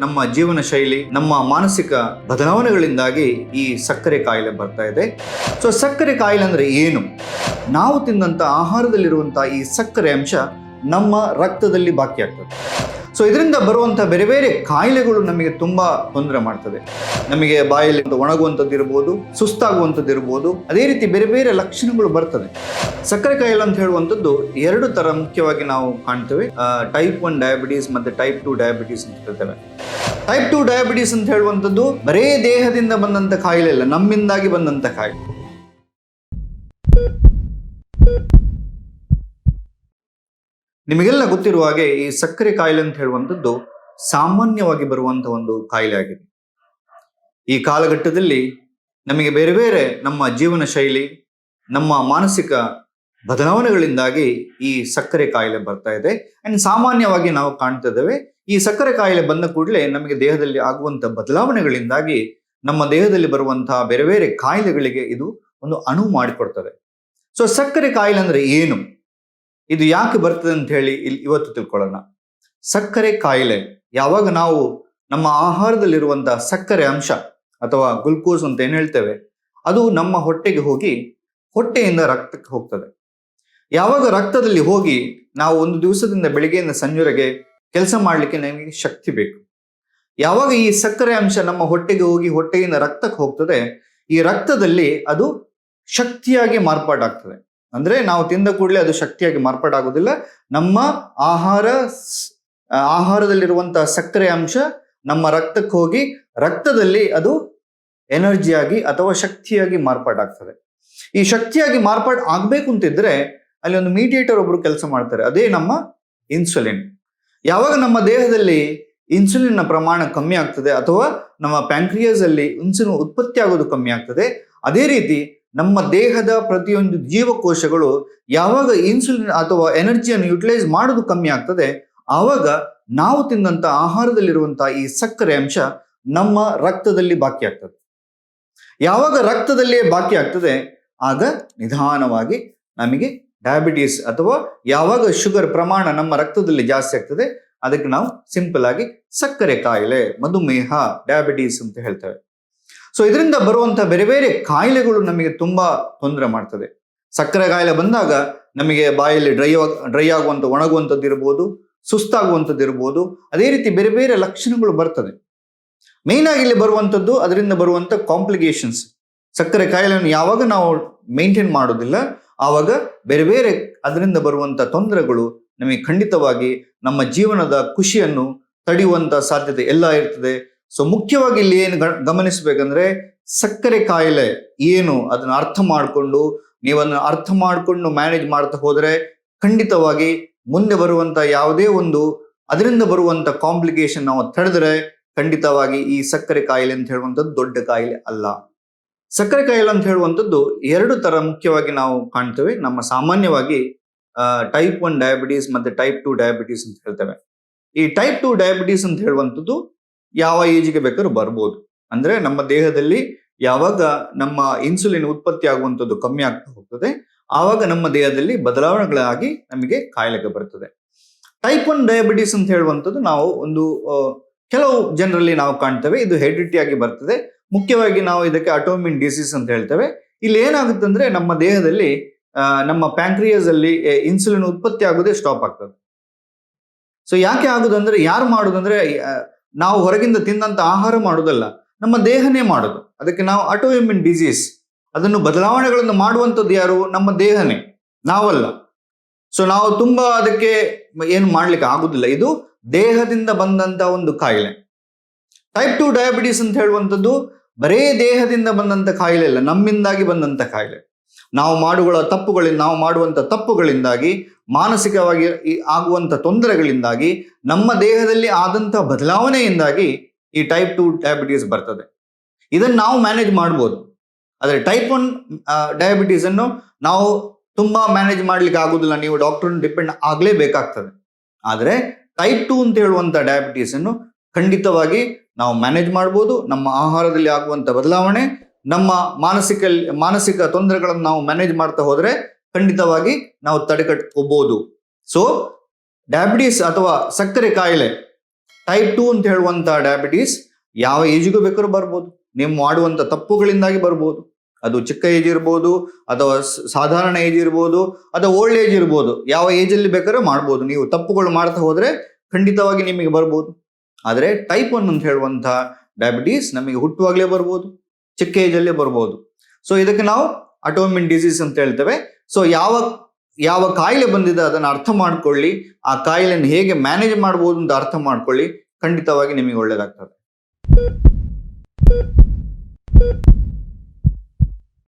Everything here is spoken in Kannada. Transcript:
ನಮ್ಮ ಜೀವನ ಶೈಲಿ, ನಮ್ಮ ಮಾನಸಿಕ ಬದಲಾವಣೆಗಳಿಂದಾಗಿ ಈ ಸಕ್ಕರೆ ಕಾಯಿಲೆ ಬರ್ತಾ ಇದೆ. ಸೊ ಸಕ್ಕರೆ ಕಾಯಿಲೆ ಅಂದ್ರೆ ಏನು? ನಾವು ತಿಂದಂತ ಆಹಾರದಲ್ಲಿರುವಂತಹ ಈ ಸಕ್ಕರೆ ಅಂಶ ನಮ್ಮ ರಕ್ತದಲ್ಲಿ ಬಾಕಿ ಆಗ್ತದೆ. ಸೊ ಇದರಿಂದ ಬರುವಂಥ ಬೇರೆ ಬೇರೆ ಕಾಯಿಲೆಗಳು ನಮಗೆ ತುಂಬಾ ತೊಂದರೆ ಮಾಡ್ತದೆ. ನಮಗೆ ಬಾಯಲ್ಲಿ ಒಣಗುವಂಥದ್ದು ಇರ್ಬೋದು, ಸುಸ್ತಾಗುವಂಥದ್ದು ಇರ್ಬೋದು, ಅದೇ ರೀತಿ ಬೇರೆ ಬೇರೆ ಲಕ್ಷಣಗಳು ಬರ್ತದೆ. ಸಕ್ಕರೆ ಕಾಯಿಲೆ ಅಂತ ಹೇಳುವಂಥದ್ದು ಎರಡು ತರ ಮುಖ್ಯವಾಗಿ ನಾವು ಕಾಣ್ತೇವೆ. ಟೈಪ್ 1 ಡಯಾಬಿಟೀಸ್ ಮತ್ತೆ ಟೈಪ್ 2 ಡಯಾಬಿಟೀಸ್ ಅಂತ ಹೇಳ್ತೇವೆ. ಟೈಪ್ 2 ಡಯಾಬಿಟೀಸ್ ಅಂತ ಹೇಳುವಂಥದ್ದು ಬರೇ ದೇಹದಿಂದ ಬಂದಂತ ಕಾಯಿಲೆ ಇಲ್ಲ, ನಮ್ಮಿಂದಾಗಿ ಬಂದಂತ ಕಾಯಿಲೆ. ನಿಮಗೆಲ್ಲ ಗೊತ್ತಿರುವ ಹಾಗೆ ಈ ಸಕ್ಕರೆ ಕಾಯಿಲೆ ಅಂತ ಹೇಳುವಂಥದ್ದು ಸಾಮಾನ್ಯವಾಗಿ ಬರುವಂತಹ ಒಂದು ಕಾಯಿಲೆ ಆಗಿದೆ. ಈ ಕಾಲಘಟ್ಟದಲ್ಲಿ ನಮಗೆ ಬೇರೆ ಬೇರೆ ನಮ್ಮ ಜೀವನ ಶೈಲಿ, ನಮ್ಮ ಮಾನಸಿಕ ಬದಲಾವಣೆಗಳಿಂದಾಗಿ ಈ ಸಕ್ಕರೆ ಕಾಯಿಲೆ ಬರ್ತಾ ಇದೆ. ಅಂಡ್ ಸಾಮಾನ್ಯವಾಗಿ ನಾವು ಕಾಣ್ತಾ ಇದ್ದೇವೆ, ಈ ಸಕ್ಕರೆ ಕಾಯಿಲೆ ಬಂದ ಕೂಡಲೇ ನಮಗೆ ದೇಹದಲ್ಲಿ ಆಗುವಂತಹ ಬದಲಾವಣೆಗಳಿಂದಾಗಿ ನಮ್ಮ ದೇಹದಲ್ಲಿ ಬರುವಂತಹ ಬೇರೆ ಬೇರೆ ಕಾಯಿಲೆಗಳಿಗೆ ಇದು ಒಂದು ಅನುವು ಮಾಡಿಕೊಡ್ತದೆ. ಸೊ ಸಕ್ಕರೆ ಕಾಯಿಲೆ ಅಂದ್ರೆ ಏನು, ಇದು ಯಾಕೆ ಬರ್ತದೆ ಅಂತ ಹೇಳಿ ಇವತ್ತು ತಿಳ್ಕೊಳ್ಳೋಣ. ಸಕ್ಕರೆ ಕಾಯಿಲೆ ಯಾವಾಗ ನಾವು ನಮ್ಮ ಆಹಾರದಲ್ಲಿರುವಂತಹ ಸಕ್ಕರೆ ಅಂಶ ಅಥವಾ ಗ್ಲುಕೋಸ್ ಅಂತ ಏನ್ ಹೇಳ್ತೇವೆ, ಅದು ನಮ್ಮ ಹೊಟ್ಟೆಗೆ ಹೋಗಿ ಹೊಟ್ಟೆಯಿಂದ ರಕ್ತಕ್ಕೆ ಹೋಗ್ತದೆ. ಯಾವಾಗ ರಕ್ತದಲ್ಲಿ ಹೋಗಿ ನಾವು ಒಂದು ದಿವಸದಿಂದ ಬೆಳಿಗ್ಗೆಯಿಂದ ಸಂಜೆವರೆಗೆ ಕೆಲಸ ಮಾಡಲಿಕ್ಕೆ ನಮಗೆ ಶಕ್ತಿ ಬೇಕು. ಯಾವಾಗ ಈ ಸಕ್ಕರೆ ಅಂಶ ನಮ್ಮ ಹೊಟ್ಟೆಗೆ ಹೋಗಿ ಹೊಟ್ಟೆಯಿಂದ ರಕ್ತಕ್ಕೆ ಹೋಗ್ತದೆ, ಈ ರಕ್ತದಲ್ಲಿ ಅದು ಶಕ್ತಿಯಾಗಿ ಮಾರ್ಪಾಟಾಗ್ತದೆ. ಅಂದ್ರೆ ನಾವು ತಿಂದ ಕೂಡಲೇ ಅದು ಶಕ್ತಿಯಾಗಿ ಮಾರ್ಪಾಟಾಗೋದಿಲ್ಲ. ನಮ್ಮ ಆಹಾರದಲ್ಲಿರುವಂತಹ ಸಕ್ಕರೆ ಅಂಶ ನಮ್ಮ ರಕ್ತಕ್ಕೆ ಹೋಗಿ ರಕ್ತದಲ್ಲಿ ಅದು ಎನರ್ಜಿಯಾಗಿ ಅಥವಾ ಶಕ್ತಿಯಾಗಿ ಮಾರ್ಪಾಟಾಗ್ತದೆ. ಈ ಶಕ್ತಿಯಾಗಿ ಮಾರ್ಪಾಡು ಆಗ್ಬೇಕು ಅಂತಿದ್ರೆ ಅಲ್ಲಿ ಒಂದು ಮೀಡಿಯೇಟರ್ ಒಬ್ರು ಕೆಲಸ ಮಾಡ್ತಾರೆ, ಅದೇ ನಮ್ಮ ಇನ್ಸುಲಿನ್. ಯಾವಾಗ ನಮ್ಮ ದೇಹದಲ್ಲಿ ಇನ್ಸುಲಿನ್ ಪ್ರಮಾಣ ಕಮ್ಮಿ ಆಗ್ತದೆ ಅಥವಾ ನಮ್ಮ ಪ್ಯಾಂಕ್ರಿಯಾಸ್ ಅಲ್ಲಿ ಇನ್ಸುಲಿನ್ ಉತ್ಪತ್ತಿ ಆಗೋದು ಕಮ್ಮಿ ಆಗ್ತದೆ, ಅದೇ ರೀತಿ ನಮ್ಮ ದೇಹದ ಪ್ರತಿಯೊಂದು ಜೀವಕೋಶಗಳು ಯಾವಾಗ ಇನ್ಸುಲಿನ್ ಅಥವಾ ಎನರ್ಜಿಯನ್ನು ಯುಟಿಲೈಸ್ ಮಾಡೋದು ಕಮ್ಮಿ ಆಗ್ತದೆ, ಆವಾಗ ನಾವು ತಿಂದಂತ ಆಹಾರದಲ್ಲಿರುವಂತಹ ಈ ಸಕ್ಕರೆ ಅಂಶ ನಮ್ಮ ರಕ್ತದಲ್ಲಿ ಬಾಕಿ ಆಗ್ತದೆ. ಯಾವಾಗ ರಕ್ತದಲ್ಲಿಯೇ ಬಾಕಿ ಆಗ್ತದೆ, ಆಗ ನಿಧಾನವಾಗಿ ನಮಗೆ ಡಯಾಬಿಟೀಸ್ ಅಥವಾ ಯಾವಾಗ ಶುಗರ್ ಪ್ರಮಾಣ ನಮ್ಮ ರಕ್ತದಲ್ಲಿ ಜಾಸ್ತಿ ಆಗ್ತದೆ, ಅದಕ್ಕೆ ನಾವು ಸಿಂಪಲ್ ಆಗಿ ಸಕ್ಕರೆ ಕಾಯಿಲೆ, ಮಧುಮೇಹ, ಡಯಾಬಿಟೀಸ್ ಅಂತ ಹೇಳ್ತೇವೆ. ಸೊ ಇದರಿಂದ ಬರುವಂತಹ ಬೇರೆ ಬೇರೆ ಕಾಯಿಲೆಗಳು ನಮಗೆ ತುಂಬಾ ತೊಂದರೆ ಮಾಡ್ತದೆ. ಸಕ್ಕರೆ ಕಾಯಿಲೆ ಬಂದಾಗ ನಮಗೆ ಬಾಯಲ್ಲಿ ಡ್ರೈ ಆಗುವಂಥ ಒಣಗುವಂಥದ್ದು ಇರ್ಬೋದು, ಸುಸ್ತಾಗುವಂಥದ್ದು ಇರ್ಬೋದು, ಅದೇ ರೀತಿ ಬೇರೆ ಬೇರೆ ಲಕ್ಷಣಗಳು ಬರ್ತದೆ. ಮೇನ್ ಆಗಿ ಇಲ್ಲಿ ಬರುವಂಥದ್ದು ಅದರಿಂದ ಬರುವಂಥ ಕಾಂಪ್ಲಿಕೇಶನ್ಸ್. ಸಕ್ಕರೆ ಕಾಯಿಲೆಯನ್ನು ಯಾವಾಗ ನಾವು ಮೇಂಟೈನ್ ಮಾಡೋದಿಲ್ಲ, ಆವಾಗ ಬೇರೆ ಬೇರೆ ಅದರಿಂದ ಬರುವಂಥ ತೊಂದರೆಗಳು ನಮಗೆ ಖಂಡಿತವಾಗಿ ನಮ್ಮ ಜೀವನದ ಖುಷಿಯನ್ನು ತಡೆಯುವಂಥ ಸಾಧ್ಯತೆ ಎಲ್ಲ ಇರ್ತದೆ. ಸೊ ಮುಖ್ಯವಾಗಿ ಇಲ್ಲಿ ಏನು ಗಮನಿಸಬೇಕಂದ್ರೆ, ಸಕ್ಕರೆ ಕಾಯಿಲೆ ಏನು ಅದನ್ನ ಅರ್ಥ ಮಾಡಿಕೊಂಡು ಮ್ಯಾನೇಜ್ ಮಾಡ್ತಾ ಹೋದ್ರೆ ಖಂಡಿತವಾಗಿ ಮುಂದೆ ಬರುವಂತ ಯಾವುದೇ ಒಂದು ಅದರಿಂದ ಬರುವಂತ ಕಾಂಪ್ಲಿಕೇಶನ್ ನಾವು ತಡೆದ್ರೆ ಖಂಡಿತವಾಗಿ ಈ ಸಕ್ಕರೆ ಕಾಯಿಲೆ ಅಂತ ಹೇಳುವಂಥದ್ದು ದೊಡ್ಡ ಕಾಯಿಲೆ ಅಲ್ಲ. ಸಕ್ಕರೆ ಕಾಯಿಲೆ ಅಂತ ಹೇಳುವಂಥದ್ದು ಎರಡು ತರ ಮುಖ್ಯವಾಗಿ ನಾವು ಕಾಣ್ತೇವೆ. ನಮ್ಮ ಸಾಮಾನ್ಯವಾಗಿ ಟೈಪ್ 1 ಡಯಾಬಿಟೀಸ್ ಮತ್ತೆ ಟೈಪ್ 2 ಡಯಾಬಿಟೀಸ್ ಅಂತ ಹೇಳ್ತೇವೆ. ಈ ಟೈಪ್ 2 ಡಯಾಬಿಟೀಸ್ ಅಂತ ಹೇಳುವಂಥದ್ದು ಯಾವ ಏಜ್ಗೆ ಬೇಕಾದ್ರೂ ಬರ್ಬೋದು. ಅಂದ್ರೆ ನಮ್ಮ ದೇಹದಲ್ಲಿ ಯಾವಾಗ ನಮ್ಮ ಇನ್ಸುಲಿನ್ ಉತ್ಪತ್ತಿ ಆಗುವಂಥದ್ದು ಕಮ್ಮಿ ಆಗ್ತಾ ಹೋಗ್ತದೆ, ಆವಾಗ ನಮ್ಮ ದೇಹದಲ್ಲಿ ಬದಲಾವಣೆಗಳಾಗಿ ನಮಗೆ ಕಾಯಿಲೆಗೆ ಬರ್ತದೆ. ಟೈಪ್ 1 ಡಯಾಬಿಟೀಸ್ ಅಂತ ಹೇಳುವಂಥದ್ದು ನಾವು ಕೆಲವು ಜನರಲ್ಲಿ ನಾವು ಕಾಣ್ತೇವೆ, ಇದು ಹೆರಿಡಿಟಿ ಆಗಿ ಬರ್ತದೆ. ಮುಖ್ಯವಾಗಿ ನಾವು ಇದಕ್ಕೆ ಆಟೋಮಿನ್ ಡಿಸೀಸ್ ಅಂತ ಹೇಳ್ತೇವೆ. ಇಲ್ಲಿ ಏನಾಗುತ್ತೆ ಅಂದ್ರೆ ನಮ್ಮ ದೇಹದಲ್ಲಿ ನಮ್ಮ ಪ್ಯಾಂಕ್ರಿಯಾಸ್ ಅಲ್ಲಿ ಇನ್ಸುಲಿನ್ ಉತ್ಪತ್ತಿ ಆಗೋದೇ ಸ್ಟಾಪ್ ಆಗ್ತದೆ. ಸೊ ಯಾಕೆ ಆಗುದಂದ್ರೆ, ಯಾರು ಮಾಡುದಂದ್ರೆ ನಾವು ಹೊರಗಿಂದ ತಿಂದಂತ ಆಹಾರ ಮಾಡೋದಲ್ಲ, ನಮ್ಮ ದೇಹನೇ ಮಾಡೋದು. ಅದಕ್ಕೆ ನಾವು ಆಟೋಇಮ್ಯೂನ್ ಡಿಸೀಸ್, ಅದನ್ನು ಬದಲಾವಣೆಗಳನ್ನು ಮಾಡುವಂಥದ್ದು ಯಾರು? ನಮ್ಮ ದೇಹನೇ, ನಾವಲ್ಲ. ಸೊ ನಾವು ತುಂಬಾ ಅದಕ್ಕೆ ಏನು ಮಾಡ್ಲಿಕ್ಕೆ ಆಗುದಿಲ್ಲ. ಇದು ದೇಹದಿಂದ ಬಂದಂತ ಒಂದು ಕಾಯಿಲೆ. ಟೈಪ್ 2 ಡಯಾಬಿಟೀಸ್ ಅಂತ ಹೇಳುವಂಥದ್ದು ಬರೇ ದೇಹದಿಂದ ಬಂದಂತ ಕಾಯಿಲೆ ಇಲ್ಲ, ನಮ್ಮಿಂದಾಗಿ ಬಂದಂತ ಕಾಯಿಲೆ. ನಾವು ಮಾಡುವಂತ ತಪ್ಪುಗಳಿಂದಾಗಿ, ಮಾನಸಿಕವಾಗಿ ಆಗುವಂತ ತೊಂದರೆಗಳಿಂದಾಗಿ, ನಮ್ಮ ದೇಹದಲ್ಲಿ ಆದಂತಹ ಬದಲಾವಣೆಯಿಂದಾಗಿ ಈ ಟೈಪ್ 2 ಡಯಾಬಿಟೀಸ್ ಬರ್ತದೆ. ಇದನ್ನು ನಾವು ಮ್ಯಾನೇಜ್ ಮಾಡ್ಬೋದು. ಆದರೆ ಟೈಪ್ 1 ಡಯಾಬಿಟೀಸ್ ಅನ್ನು ನಾವು ತುಂಬಾ ಮ್ಯಾನೇಜ್ ಮಾಡ್ಲಿಕ್ಕೆ ಆಗುದಿಲ್ಲ, ನೀವು ಡಾಕ್ಟರ್ ಡಿಪೆಂಡ್ ಆಗ್ಲೇಬೇಕಾಗ್ತದೆ. ಆದರೆ ಟೈಪ್ 2 ಅಂತ ಹೇಳುವಂತ ಡಯಾಬಿಟೀಸ್ ಅನ್ನು ಖಂಡಿತವಾಗಿ ನಾವು ಮ್ಯಾನೇಜ್ ಮಾಡ್ಬೋದು. ನಮ್ಮ ಆಹಾರದಲ್ಲಿ ಆಗುವಂತ ಬದಲಾವಣೆ, ನಮ್ಮ ಮಾನಸಿಕ ತೊಂದರೆಗಳನ್ನು ನಾವು ಮ್ಯಾನೇಜ್ ಮಾಡ್ತಾ ಹೋದ್ರೆ ಖಂಡಿತವಾಗಿ ನಾವು ತಡೆಗಟ್ಟಬಹುದು. ಸೊ ಡಯಾಬಿಟೀಸ್ ಅಥವಾ ಸಕ್ಕರೆ ಕಾಯಿಲೆ ಟೈಪ್ 2 ಅಂತ ಹೇಳುವಂತ ಡಯಾಬಿಟೀಸ್ ಯಾವ ಏಜಿಗೂ ಬೇಕಾದ್ರೂ ಬರ್ಬೋದು. ನೀವು ಮಾಡುವಂತ ತಪ್ಪುಗಳಿಂದಾಗಿ ಬರ್ಬೋದು. ಅದು ಚಿಕ್ಕ ಏಜ್ ಇರ್ಬೋದು, ಅಥವಾ ಸಾಧಾರಣ ಏಜ್ ಇರ್ಬೋದು, ಅಥವಾ ಓಲ್ಡ್ ಏಜ್ ಇರ್ಬೋದು. ಯಾವ ಏಜ್ ಅಲ್ಲಿ ಬೇಕಾದ್ರೂ ಮಾಡ್ಬೋದು. ನೀವು ತಪ್ಪುಗಳು ಮಾಡ್ತಾ ಹೋದ್ರೆ ಖಂಡಿತವಾಗಿ ನಿಮಗೆ ಬರ್ಬೋದು. ಆದರೆ ಟೈಪ್ 1 ಅಂತ ಹೇಳುವಂತ ಡಯಾಬಿಟೀಸ್ ನಮಗೆ ಹುಟ್ಟುವಾಗಲೇ ಬರ್ಬೋದು, ಚಿಕ್ಕ ಏಜ್ ಅಲ್ಲೇ ಬರ್ಬೋದು. ಸೊ ಇದಕ್ಕೆ ನಾವು ಆಟೋಮಿನ್ ಡಿಸೀಸ್ ಅಂತ ಹೇಳ್ತೇವೆ. ಸೊ ಯಾವ ಕಾಯಿಲೆ ಬಂದಿದೆ ಅದನ್ನು ಅರ್ಥ ಮಾಡ್ಕೊಳ್ಳಿ, ಆ ಕಾಯಿಲೆಯನ್ನು ಹೇಗೆ ಮ್ಯಾನೇಜ್ ಮಾಡ್ಬೋದು ಅಂತ ಅರ್ಥ ಮಾಡ್ಕೊಳ್ಳಿ, ಖಂಡಿತವಾಗಿ ನಿಮಗೆ ಒಳ್ಳೇದಾಗ್ತದೆ.